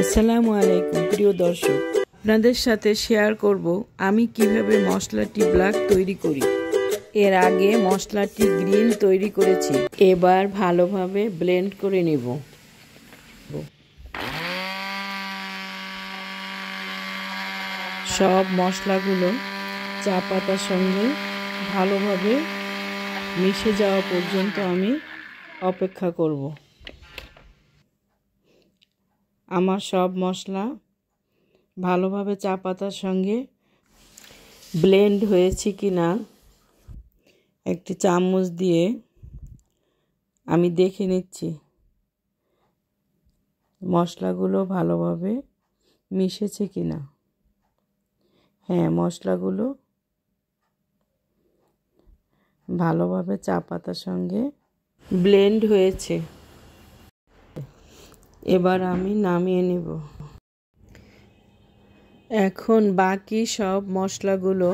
আসসালামু আলাইকুম প্রিয় দর্শক, আপনাদের সাথে শেয়ার করব আমি কিভাবে মশলাটি ব্ল্যাক তৈরি করি। এর আগে মশলাটি গ্রিন তৈরি করেছি, এবার ভালোভাবে ব্লেন্ড করে নেব। সব মশলাগুলো চা পাতার সঙ্গে ভালোভাবে মিশে যাওয়া পর্যন্ত আমি অপেক্ষা করব। আমার সব মশলা ভালোভাবে চা পাতার সঙ্গে ব্লেন্ড হয়েছে কি না একটি চামচ দিয়ে আমি দেখে নিচ্ছি মশলাগুলো ভালোভাবে মিশেছে কি না। হ্যাঁ, মশলাগুলো ভালোভাবে চা পাতার সঙ্গে ব্লেন্ড হয়েছে। এবার আমি নামিয়ে নেব। এখন বাকি সব মশলাগুলো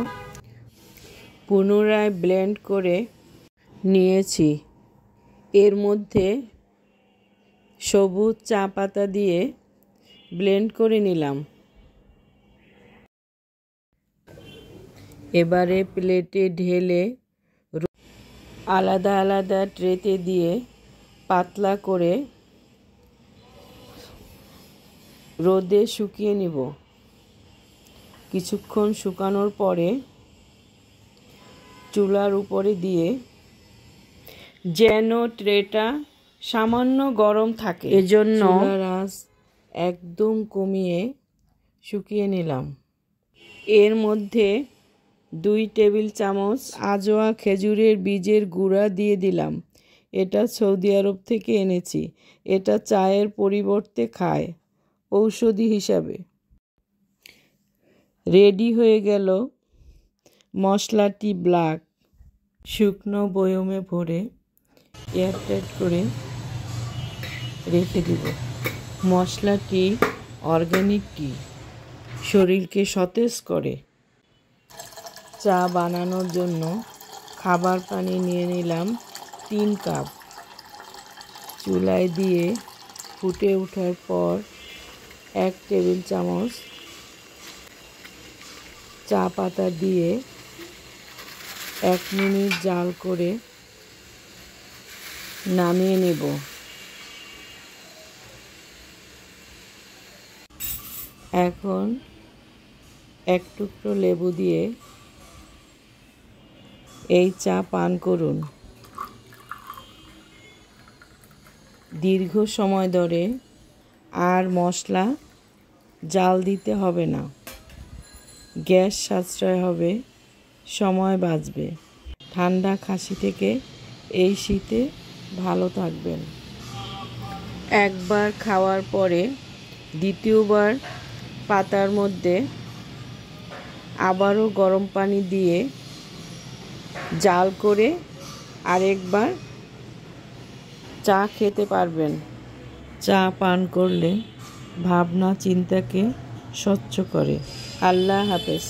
পুনরায় ব্লেন্ড করে নিয়েছি। এর মধ্যে সবুজ চা পাতা দিয়ে ব্লেন্ড করে নিলাম। এবারে প্লেটে ঢেলে আলাদা আলাদা ট্রেতে দিয়ে পাতলা করে রোদে শুকিয়ে নিব। কিছুক্ষণ শুকানোর পরে চুলার উপরে দিয়ে, যেন ট্রেটা সামান্য গরম থাকে, এজন্য চুলার আঁচ একদম কমিয়ে শুকিয়ে নিলাম। এর মধ্যে 2 টেবিল চামচ আজওয়া খেজুরের বীজের গুঁড়া দিয়ে দিলাম। এটা সৌদি আরব থেকে এনেছি। এটা চায়ের পরিবর্তে খায় ঔষধি হিসাবে। রেডি হয়ে গেল মশলাটি ব্ল্যাক। শুকনো বয়মে ভরে এয়ারটাইট করে রেখে দিব। মশলাটি অর্গানিক টি, শরীরকে সতেজ করে। চা বানানোর জন্য খাবার পানি নিয়ে নিলাম 3 কাপ। চুলায় দিয়ে ফুটে ওঠার পর 1 টেবিল চামচ চা পাতা দিয়ে 1 মিনিট জাল করে নামিয়ে নেব। এখন 1 টুকরো লেবু দিয়ে এই চা পান করুন। দীর্ঘ সময় ধরে আর মশলা জাল দিতে হবে না। গ্যাস সাশ্রয় হবে, সময় বাঁচবে। ঠান্ডা কাশি থেকে এই শীতে ভালো থাকবেন। একবার খাওয়ার পরে দ্বিতীয়বার পাতার মধ্যে আবারও গরম পানি দিয়ে জাল করে আরেকবার চা খেতে পারবেন। চা পান করলে ভাবনা চিন্তাকে স্বচ্ছ করে। আল্লাহ হাফেজ।